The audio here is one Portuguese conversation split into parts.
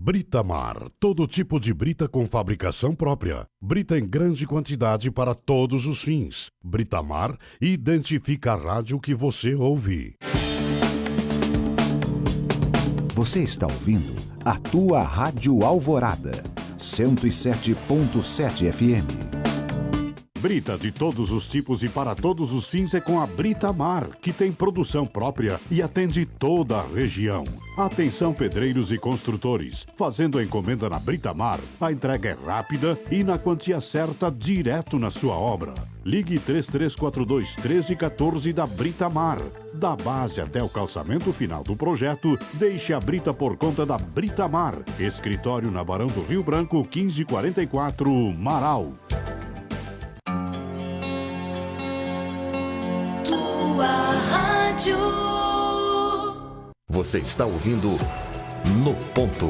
Britamar, todo tipo de brita com fabricação própria. Brita em grande quantidade para todos os fins. Britamar identifica a rádio que você ouve. Você está ouvindo a tua Rádio Alvorada, 107.7 FM. Brita de todos os tipos e para todos os fins é com a Britamar, que tem produção própria e atende toda a região. Atenção pedreiros e construtores, fazendo a encomenda na Britamar, a entrega é rápida e na quantia certa direto na sua obra. Ligue 3342 1314 da Britamar. Da base até o calçamento final do projeto, deixe a brita por conta da Britamar. Escritório na Barão do Rio Branco, 1544, Marau. Você está ouvindo No Ponto.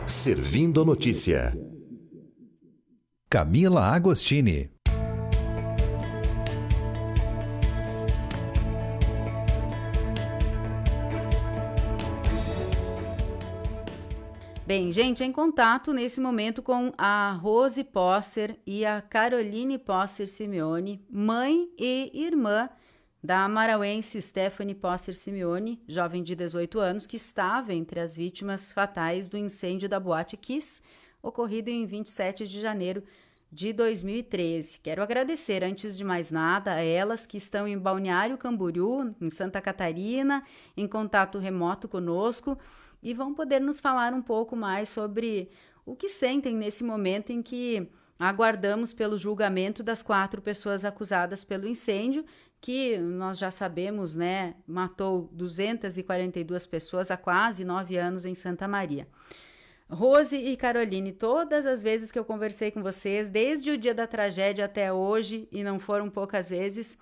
Servindo a notícia. Camila Agostini. Bem, gente, em contato nesse momento com a Rose Posser e a Caroline Posser Simeone, mãe e irmã da marauense Stephanie Posser Simeone, jovem de 18 anos, que estava entre as vítimas fatais do incêndio da Boate Kiss, ocorrido em 27 de janeiro de 2013. Quero agradecer, antes de mais nada, a elas que estão em Balneário Camboriú, em Santa Catarina, em contato remoto conosco, e vão poder nos falar um pouco mais sobre o que sentem nesse momento em que aguardamos pelo julgamento das 4 pessoas acusadas pelo incêndio, que nós já sabemos, né, matou 242 pessoas há quase 9 anos em Santa Maria. Rose e Caroline, todas as vezes que eu conversei com vocês, desde o dia da tragédia até hoje, e não foram poucas vezes,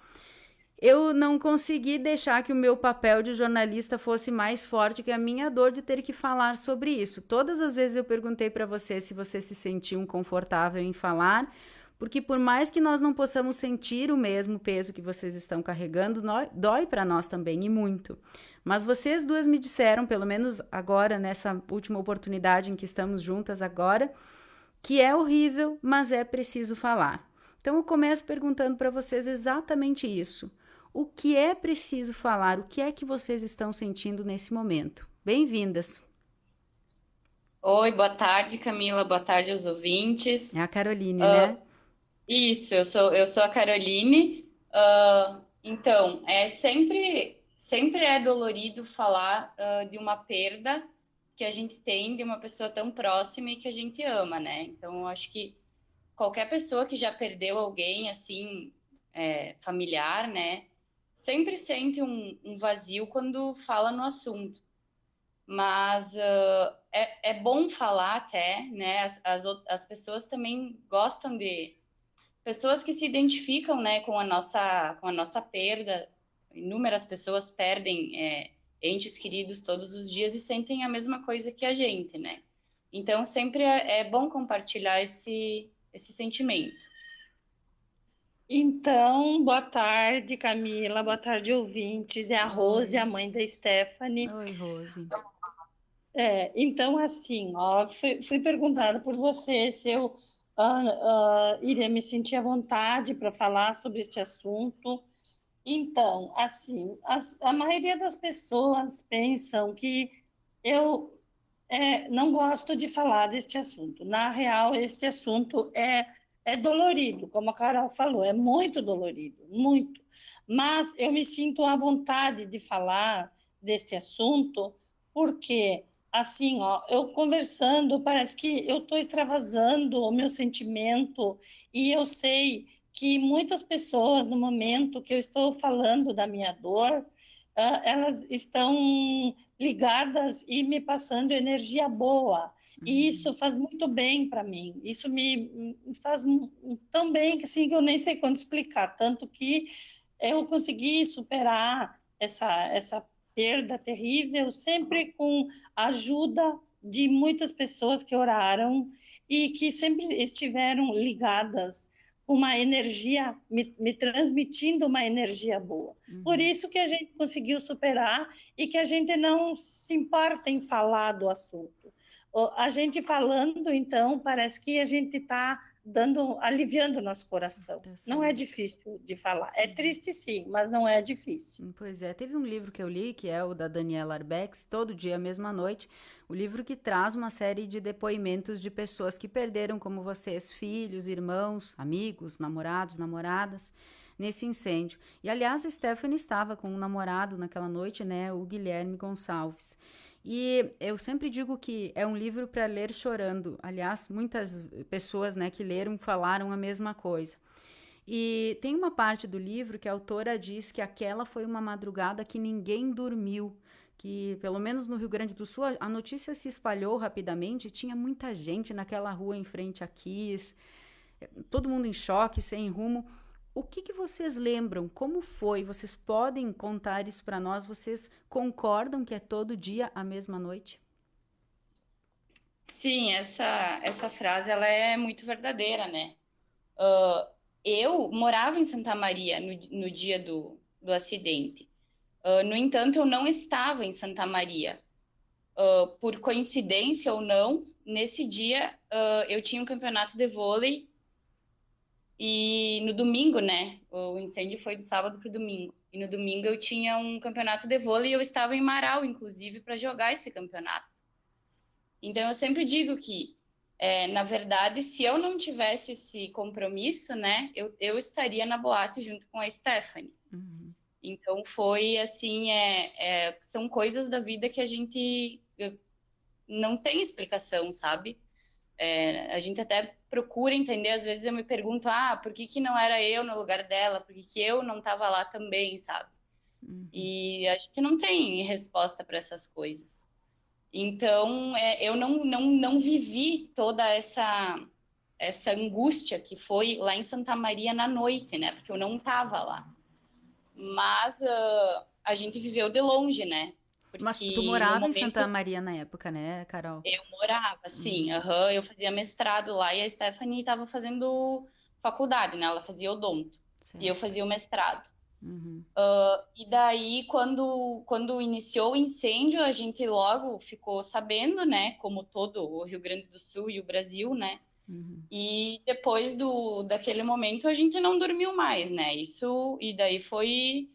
eu não consegui deixar que o meu papel de jornalista fosse mais forte que a minha dor de ter que falar sobre isso. Todas as vezes eu perguntei para vocês se vocês se sentiam confortável em falar, porque por mais que nós não possamos sentir o mesmo peso que vocês estão carregando, dói para nós também, e muito. Mas vocês duas me disseram, pelo menos agora, nessa última oportunidade em que estamos juntas agora, que é horrível, mas é preciso falar. Então eu começo perguntando para vocês exatamente isso. O que é preciso falar? O que é que vocês estão sentindo nesse momento? Bem-vindas. Oi, boa tarde, Camila. Boa tarde aos ouvintes. É a Caroline, né? Isso, eu sou a Caroline. Então, sempre é dolorido falar de uma perda que a gente tem de uma pessoa tão próxima e que a gente ama, né? Então, eu acho que qualquer pessoa que já perdeu alguém, assim, familiar, né? Sempre sente um vazio quando fala no assunto. Mas é bom falar até, né? As pessoas também gostam de... Pessoas que se identificam, né, com a nossa perda. Inúmeras pessoas perdem entes queridos todos os dias e sentem a mesma coisa que a gente, né? Então, sempre é bom compartilhar esse sentimento. Então, boa tarde, Camila, boa tarde, ouvintes. É a Rose, a mãe da Stephanie. Oi, Rose. Então, assim, fui perguntada por você se eu iria me sentir à vontade para falar sobre este assunto. Então, assim, a maioria das pessoas pensam que eu não gosto de falar deste assunto. Na real, este assunto é dolorido, como a Carol falou, é muito dolorido, muito. Mas eu me sinto à vontade de falar deste assunto porque, assim, eu conversando, parece que eu estou extravasando o meu sentimento e eu sei que muitas pessoas, no momento que eu estou falando da minha dor, elas estão ligadas e me passando energia boa. E isso faz muito bem para mim. Isso me faz tão bem que, assim, que eu nem sei como explicar. Tanto que eu consegui superar essa perda terrível sempre com a ajuda de muitas pessoas que oraram e que sempre estiveram ligadas com uma energia, me transmitindo uma energia boa. Por isso que a gente conseguiu superar e que a gente não se importa em falar do assunto. A gente falando, então, parece que a gente está aliviando o nosso coração. Não é difícil de falar. É triste, sim, mas não é difícil. Pois é, teve um livro que eu li, que é o da Daniela Arbex, Todo Dia, Mesma Noite, o livro que traz uma série de depoimentos de pessoas que perderam, como vocês, filhos, irmãos, amigos, namorados, namoradas, nesse incêndio. E, aliás, a Stephanie estava com um namorado naquela noite, né, o Guilherme Gonçalves. E eu sempre digo que é um livro para ler chorando. Aliás, muitas pessoas, né, que leram falaram a mesma coisa. E tem uma parte do livro que a autora diz que aquela foi uma madrugada que ninguém dormiu, que pelo menos no Rio Grande do Sul a notícia se espalhou rapidamente, tinha muita gente naquela rua em frente a Kiss, todo mundo em choque, sem rumo. O que vocês lembram? Como foi? Vocês podem contar isso para nós? Vocês concordam que é todo dia a mesma noite? Sim, essa frase ela é muito verdadeira, né? Eu morava em Santa Maria no dia do acidente. No entanto, eu não estava em Santa Maria. Por coincidência ou não, nesse dia eu tinha um campeonato de vôlei. E no domingo, né? O incêndio foi do sábado para o domingo. E no domingo eu tinha um campeonato de vôlei e eu estava em Marau, inclusive, para jogar esse campeonato. Então eu sempre digo que, na verdade, se eu não tivesse esse compromisso, né? Eu estaria na boate junto com a Stephanie. Uhum. Então foi assim, são coisas da vida que a gente não tem explicação, sabe? A gente até procura entender, às vezes eu me pergunto, por que não era eu no lugar dela? Por que eu não estava lá também, sabe? Uhum. E a gente não tem resposta para essas coisas. Então, eu não vivi toda essa angústia que foi lá em Santa Maria na noite, né? Porque eu não estava lá. Mas a gente viveu de longe, né? Porque mas tu morava em Santa Maria na época, né, Carol? Eu morava, sim. Eu fazia mestrado lá e a Stephanie estava fazendo faculdade, né? Ela fazia odonto. Certo. E eu fazia o mestrado. Uhum. E daí, quando iniciou o incêndio, a gente logo ficou sabendo, né? Como todo o Rio Grande do Sul e o Brasil, né? Uhum. E depois daquele momento, a gente não dormiu mais, né? E daí foi...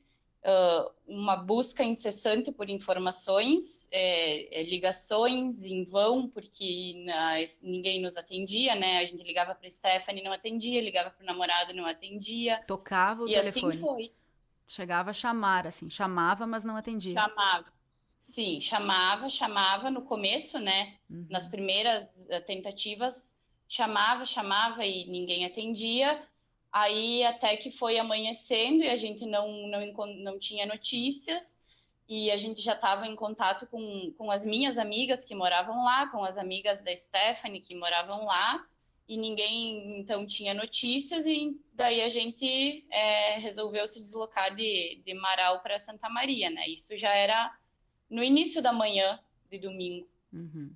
uma busca incessante por informações, ligações em vão, porque ninguém nos atendia, né? A gente ligava para Stephanie, não atendia, ligava para o namorado, não atendia. Tocava o telefone. E assim foi. Chegava a chamar, assim, chamava, mas não atendia. Chamava. Sim, chamava no começo, né? Uhum. Nas primeiras tentativas, chamava e ninguém atendia. Aí até que foi amanhecendo e a gente não tinha notícias e a gente já estava em contato com as minhas amigas que moravam lá, com as amigas da Stephanie que moravam lá e ninguém então tinha notícias e daí a gente resolveu se deslocar de Marau para Santa Maria, né? Isso já era no início da manhã de domingo. Uhum.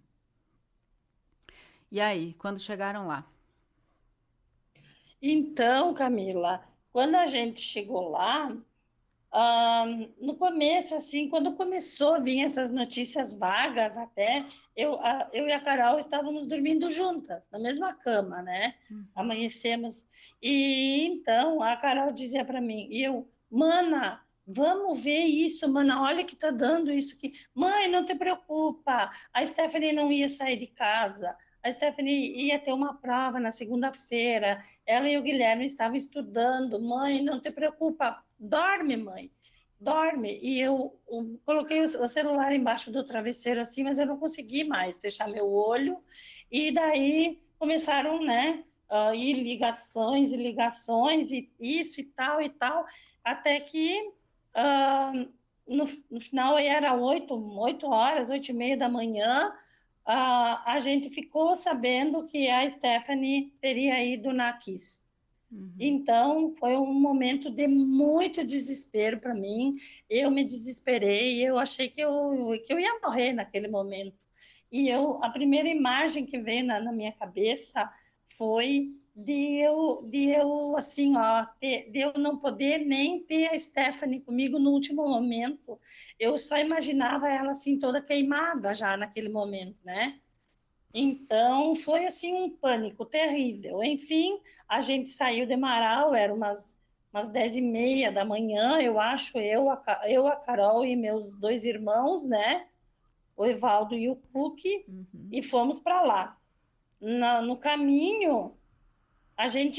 E aí, quando chegaram lá? Então, Camila, quando a gente chegou lá, no começo, assim, quando começou a vir essas notícias vagas até, eu e a Carol estávamos dormindo juntas, na mesma cama, né? Amanhecemos. E então, a Carol dizia para mim, mana, vamos ver isso, mana, olha que tá dando isso aqui. Mãe, não te preocupa, a Stephanie não ia sair de casa. A Stephanie ia ter uma prova na segunda-feira, ela e o Guilherme estavam estudando. Mãe, não te preocupa, dorme, mãe, dorme. E eu coloquei o celular embaixo do travesseiro assim, mas eu não consegui mais fechar meu olho. E daí começaram, né, ir ligações, e isso e tal, até que no final era 8h, 8h30 da manhã, a gente ficou sabendo que a Stephanie teria ido na Kiss. Uhum. Então, foi um momento de muito desespero para mim. Eu me desesperei, eu achei que eu ia morrer naquele momento. E a primeira imagem que veio na minha cabeça foi de eu assim, de eu não poder nem ter a Stephanie comigo no último momento. Eu só imaginava ela assim toda queimada já naquele momento, né? Então, foi assim um pânico terrível. Enfim, a gente saiu de Marau, era umas 10h30 da manhã, eu acho, eu, a Carol e meus 2 irmãos, né? O Evaldo e o Cook, e fomos para lá. No caminho,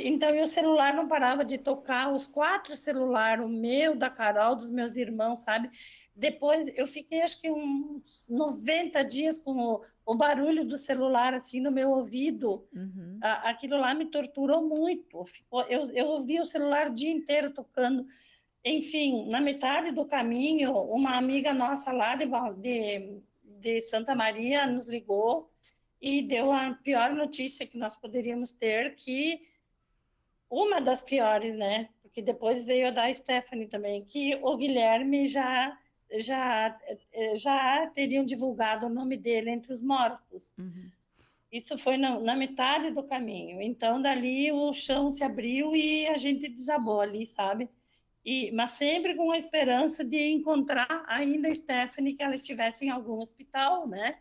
então, e o celular não parava de tocar, os 4 celulares, o meu, da Carol, dos meus irmãos, sabe? Depois, eu fiquei, acho que uns 90 dias com o barulho do celular, assim, no meu ouvido. Aquilo lá me torturou muito. Eu ouvi o celular o dia inteiro tocando. Enfim, na metade do caminho, uma amiga nossa lá de Santa Maria nos ligou e deu a pior notícia que nós poderíamos ter, que uma das piores, né? Porque depois veio a da Stephanie também, que o Guilherme já teriam divulgado o nome dele entre os mortos. Isso foi na metade do caminho. Então, dali o chão se abriu e a gente desabou ali, sabe? Mas sempre com a esperança de encontrar ainda a Stephanie, que ela estivesse em algum hospital, né?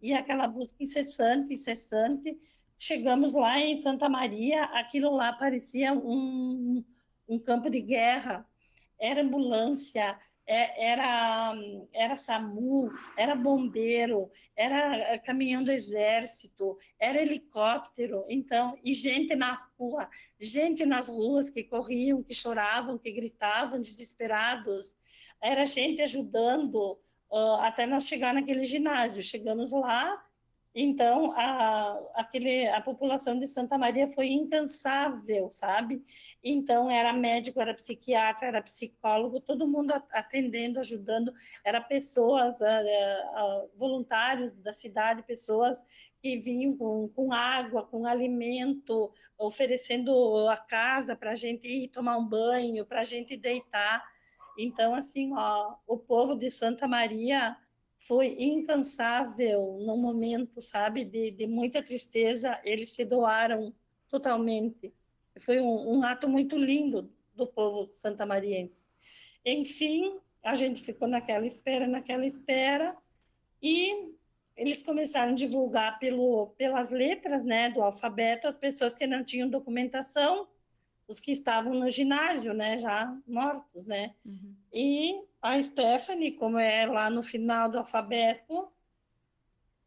E aquela busca incessante. Chegamos lá em Santa Maria, aquilo lá parecia um campo de guerra. Era ambulância, era SAMU, era bombeiro, era caminhão do exército, era helicóptero, então, e gente na rua, gente nas ruas que corriam, que choravam, que gritavam, desesperados, era gente ajudando, até nós chegar naquele ginásio. Chegamos lá, então a população de Santa Maria foi incansável, sabe? Então era médico, era psiquiatra, era psicólogo, todo mundo atendendo, ajudando. Era pessoas, voluntários da cidade, pessoas que vinham com água, com alimento, oferecendo a casa para a gente ir tomar um banho, para a gente deitar. Então, assim, o povo de Santa Maria foi incansável no momento, sabe, de muita tristeza. Eles se doaram totalmente. Foi um ato muito lindo do povo santamariense. Enfim, a gente ficou naquela espera, e eles começaram a divulgar pelas letras, né, do alfabeto, as pessoas que não tinham documentação, os que estavam no ginásio, né, já mortos, né? E a Stephanie, como é lá no final do alfabeto,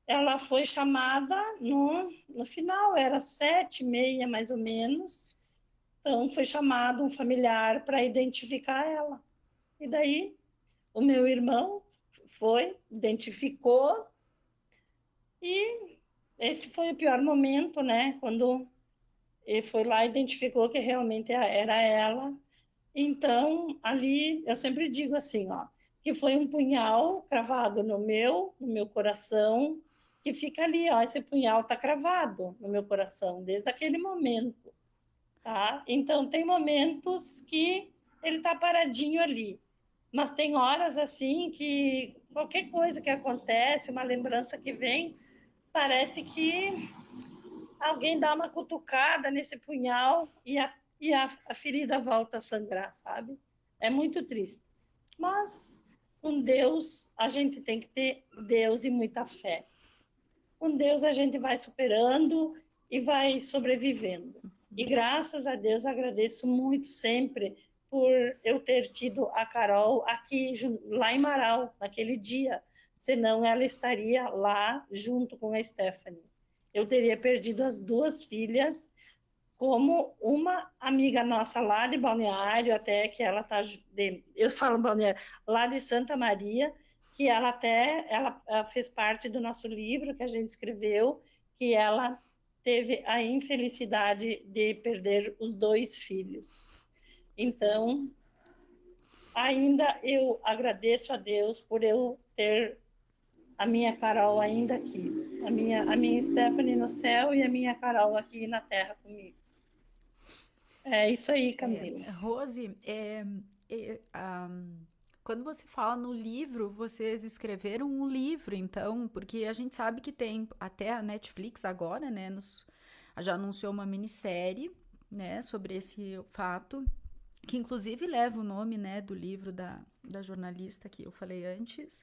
ela foi chamada no final, era 7h30 mais ou menos. Então foi chamado um familiar para identificar ela. E daí o meu irmão foi, identificou, e esse foi o pior momento, né? Quando ele foi lá e identificou que realmente era ela. Então, ali, eu sempre digo assim, que foi um punhal cravado no meu coração, que fica ali, esse punhal está cravado no meu coração, desde aquele momento, tá? Então, tem momentos que ele está paradinho ali, mas tem horas, assim, que qualquer coisa que acontece, uma lembrança que vem, parece que alguém dá uma cutucada nesse punhal e a ferida volta a sangrar, sabe? É muito triste. Mas com Deus, a gente tem que ter Deus e muita fé. Com Deus a gente vai superando e vai sobrevivendo. E graças a Deus agradeço muito sempre por eu ter tido a Carol aqui, lá em Marau, naquele dia. Senão ela estaria lá junto com a Stephanie. Eu teria perdido as 2 filhas, como uma amiga nossa lá de Balneário, até que ela está, eu falo Balneário, lá de Santa Maria, que ela fez parte do nosso livro que a gente escreveu, que ela teve a infelicidade de perder os 2 filhos. Então, ainda eu agradeço a Deus por eu ter a minha Carol ainda aqui, a minha Stephanie no céu e a minha Carol aqui na terra comigo. É isso aí, Camila. Rose, quando você fala no livro, vocês escreveram um livro, então, porque a gente sabe que tem até a Netflix agora, né, já anunciou uma minissérie, né, sobre esse fato, que inclusive leva o nome, né, do livro da jornalista que eu falei antes.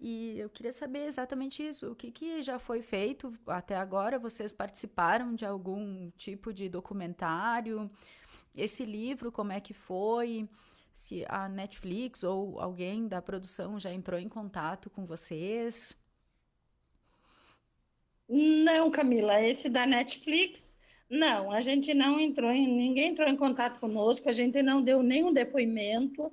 E eu queria saber exatamente isso. O que já foi feito até agora? Vocês participaram de algum tipo de documentário? Esse livro, como é que foi? Se a Netflix ou alguém da produção já entrou em contato com vocês? Não, Camila, esse da Netflix, não, a gente não entrou ninguém entrou em contato conosco, a gente não deu nenhum depoimento.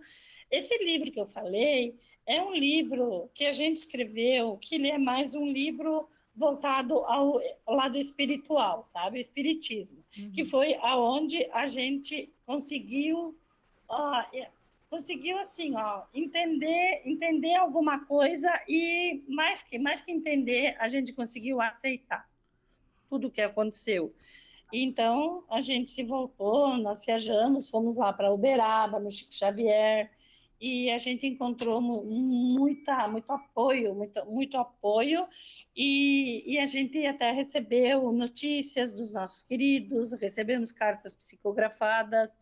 Esse livro que eu falei é um livro que a gente escreveu, que ele é mais um livro voltado ao lado espiritual, sabe? O espiritismo, que foi aonde a gente conseguiu assim, entender alguma coisa e mais que entender, a gente conseguiu aceitar tudo o que aconteceu. Então, a gente se voltou, nós viajamos, fomos lá para Uberaba, no Chico Xavier, e a gente encontrou muito apoio, e a gente até recebeu notícias dos nossos queridos, recebemos cartas psicografadas.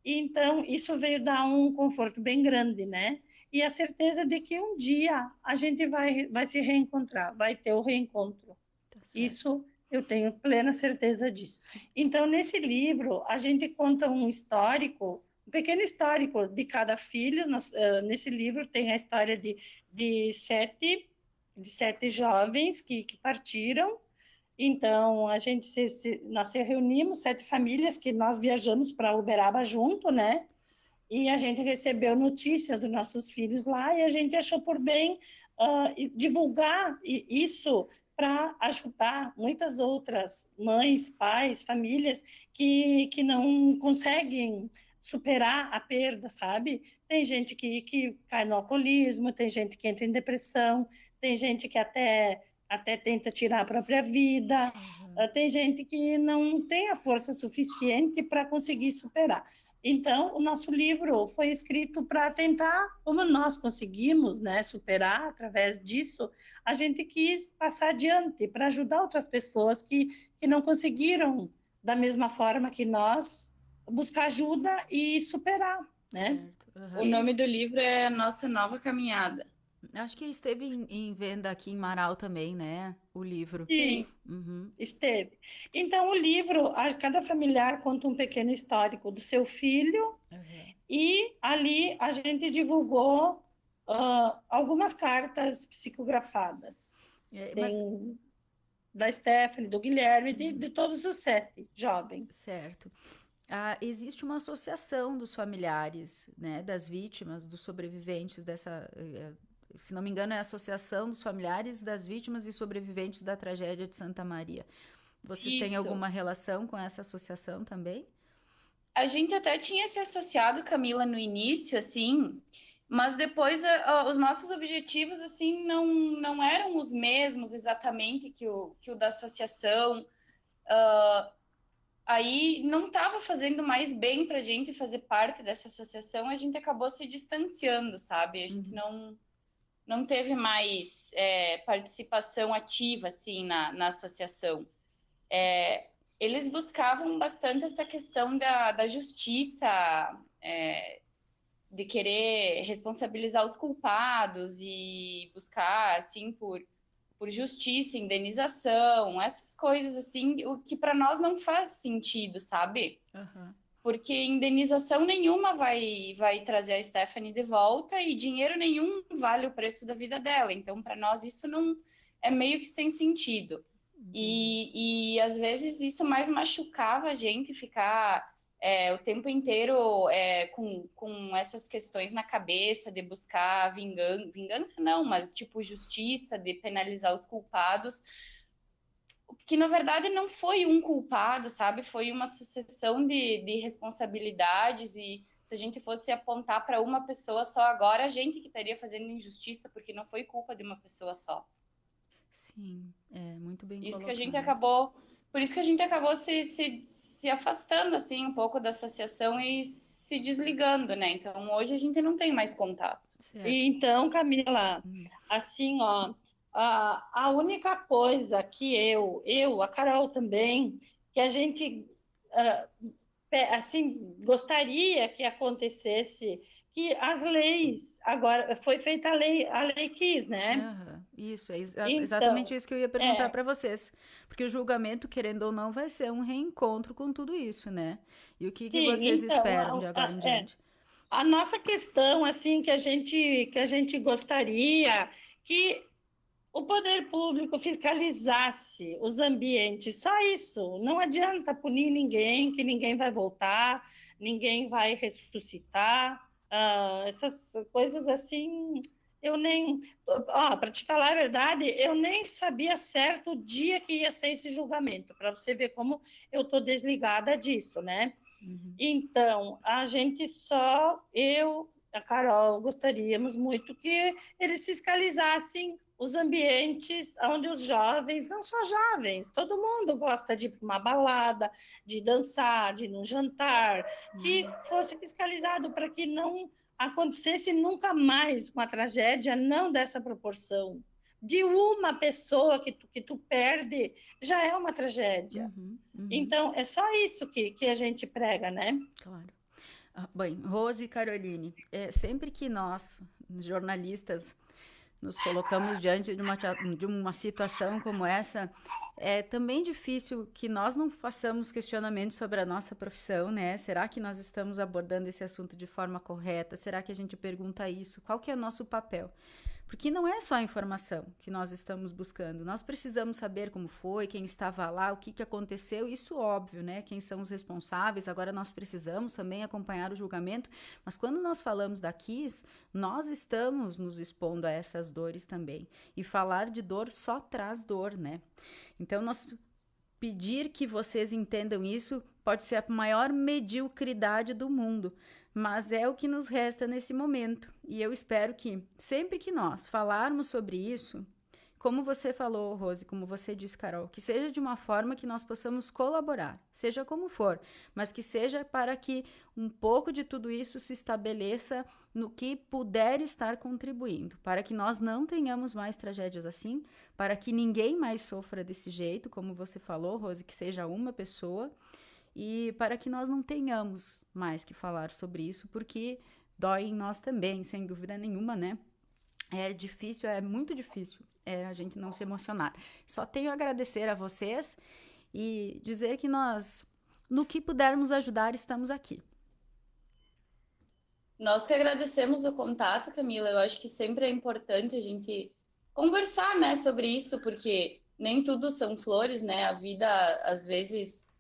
Então, isso veio dar um conforto bem grande, né? E a certeza de que um dia a gente vai se reencontrar, vai ter o reencontro. Tá certo. Isso eu tenho plena certeza disso. Então, nesse livro, a gente conta um pequeno histórico de cada filho. Nesse livro tem a história de sete jovens que partiram. Então, nós se reunimos, 7 famílias, que nós viajamos para Uberaba junto, né? E a gente recebeu notícias dos nossos filhos lá e a gente achou por bem divulgar isso para ajudar muitas outras mães, pais, famílias que não conseguem superar a perda, sabe? Tem gente que cai no alcoolismo, tem gente que entra em depressão, tem gente que até tenta tirar a própria vida, tem gente que não tem a força suficiente para conseguir superar. Então, o nosso livro foi escrito para tentar, como nós conseguimos, né, superar através disso, a gente quis passar adiante para ajudar outras pessoas que não conseguiram, da mesma forma que nós, buscar ajuda e superar, né? Certo. O nome do livro é Nossa Nova Caminhada. Acho que esteve em venda aqui em Marau também, né? O livro. Sim, esteve. Então, o livro, cada familiar conta um pequeno histórico do seu filho, e ali a gente divulgou algumas cartas psicografadas. Tem da Stephanie, do Guilherme, de todos os 7 jovens. Certo. Existe uma associação dos familiares, né? Das vítimas, dos sobreviventes dessa... Se não me engano, é a Associação dos Familiares das Vítimas e Sobreviventes da Tragédia de Santa Maria. Vocês têm alguma relação com essa associação também? A gente até tinha se associado, Camila, no início, assim, mas depois os nossos objetivos, assim, não eram os mesmos exatamente que o da associação. Aí não estava fazendo mais bem para a gente fazer parte dessa associação, a gente acabou se distanciando, sabe? A gente não teve mais participação ativa, assim, na associação. Eles buscavam bastante essa questão da justiça, de querer responsabilizar os culpados e buscar, assim, por justiça, indenização, essas coisas, assim, o que para nós não faz sentido, sabe? Porque indenização nenhuma vai trazer a Stephanie de volta e dinheiro nenhum vale o preço da vida dela. Então, para nós, isso não é meio que sem sentido. E às vezes, isso mais machucava a gente ficar o tempo inteiro com essas questões na cabeça de buscar vingança não, mas tipo justiça, de penalizar os culpados, que na verdade não foi um culpado, sabe? Foi uma sucessão de responsabilidades, e se a gente fosse apontar para uma pessoa só agora, a gente que estaria fazendo injustiça, porque não foi culpa de uma pessoa só. Sim, muito bem Isso colocado. que a gente acabou, por isso que a gente acabou se afastando assim um pouco da associação e se desligando, né? Então hoje a gente não tem mais contato. Certo. Então, Camila, assim, ó, a única coisa que a Carol também, que a gente assim, gostaria que acontecesse que as leis, agora foi feita a lei Kiss, né? Isso, é Então, exatamente isso que eu ia perguntar para vocês, porque o julgamento, querendo ou não, vai ser um reencontro com tudo isso, né? E o que vocês esperam de agora em diante? A nossa questão, assim, que a gente gostaria que o poder público fiscalizasse os ambientes, só isso. Não adianta punir ninguém, que ninguém vai voltar, ninguém vai ressuscitar. Essas coisas assim, eu nem... para te falar a verdade, eu nem sabia certo o dia que ia ser esse julgamento, para você ver como eu estou desligada disso, né? Então, a gente a Carol, gostaríamos muito que eles fiscalizassem os ambientes onde os jovens, não só jovens, todo mundo gosta de ir para uma balada, de dançar, de ir num jantar, que fosse fiscalizado para que não acontecesse nunca mais uma tragédia, não dessa proporção. De uma pessoa que tu perde, já é uma tragédia. Então, é só isso que a gente prega, né? Claro. Bem, Rose e Caroline, sempre que nós, jornalistas, nos colocamos diante de uma situação como essa, é também difícil que nós não façamos questionamentos sobre a nossa profissão, né? Será que nós estamos abordando esse assunto de forma correta? Será que a gente pergunta isso? Qual que é o nosso papel? Porque não é só a informação que nós estamos buscando. Nós precisamos saber como foi, quem estava lá, o que aconteceu. Isso óbvio, né? Quem são os responsáveis. Agora nós precisamos também acompanhar o julgamento. Mas quando nós falamos da Kiss, nós estamos nos expondo a essas dores também. E falar de dor só traz dor, né? Então, nós pedir que vocês entendam isso pode ser a maior mediocridade do mundo. Mas é o que nos resta nesse momento. E eu espero que, sempre que nós falarmos sobre isso, como você falou, Rose, como você disse, Carol, que seja de uma forma que nós possamos colaborar, seja como for, mas que seja para que um pouco de tudo isso se estabeleça no que puder estar contribuindo, para que nós não tenhamos mais tragédias assim, para que ninguém mais sofra desse jeito, como você falou, Rose, que seja uma pessoa, e para que nós não tenhamos mais que falar sobre isso, porque dói em nós também, sem dúvida nenhuma, né? É difícil, é muito difícil a gente não se emocionar. Só tenho a agradecer a vocês e dizer que nós, no que pudermos ajudar, estamos aqui. Nós que agradecemos o contato, Camila. Eu acho que sempre é importante a gente conversar, né, sobre isso, porque nem tudo são flores, né? A vida, às vezes,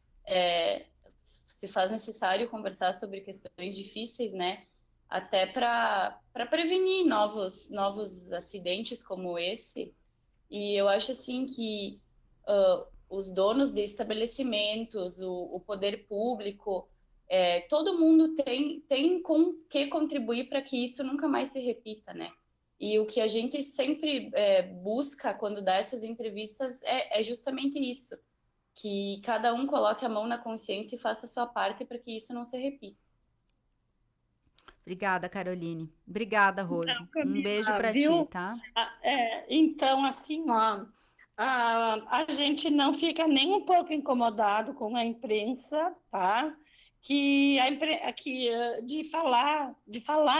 se faz necessário conversar sobre questões difíceis, né? Até para prevenir novos acidentes como esse. E eu acho assim que os donos de estabelecimentos, o poder público, todo mundo tem com que contribuir para que isso nunca mais se repita, né? E o que a gente sempre busca quando dá essas entrevistas é justamente isso, que cada um coloque a mão na consciência e faça a sua parte para que isso não se repita. Obrigada, Caroline. Obrigada, Rose. Então, Camila, um beijo para ti, tá? Então, assim, a gente não fica nem um pouco incomodado com a imprensa, tá? De falar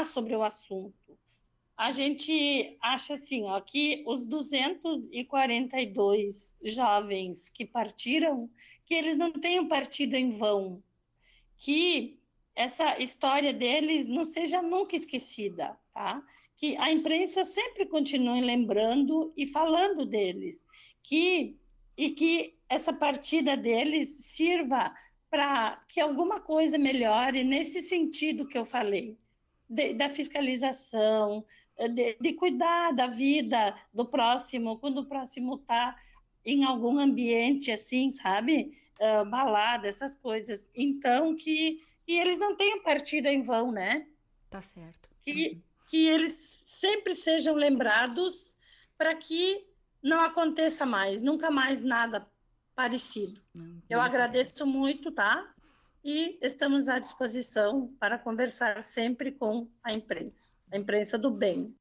sobre o assunto. A gente acha assim, que os 242 jovens que partiram, que eles não tenham partido em vão, que essa história deles não seja nunca esquecida, tá? Que a imprensa sempre continue lembrando e falando deles, e que essa partida deles sirva para que alguma coisa melhore nesse sentido que eu falei, da fiscalização, de cuidar da vida do próximo, quando o próximo está em algum ambiente assim, sabe? Balada, essas coisas. Então, que eles não tenham partido em vão, né? Tá certo. Que eles sempre sejam lembrados para que não aconteça mais, nunca mais nada parecido. Eu agradeço muito, tá? E estamos à disposição para conversar sempre com a imprensa do bem.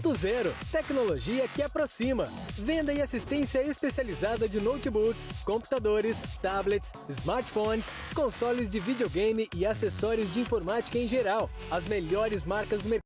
3.0. Tecnologia que aproxima. Venda e assistência especializada de notebooks, computadores, tablets, smartphones, consoles de videogame e acessórios de informática em geral. As melhores marcas do mercado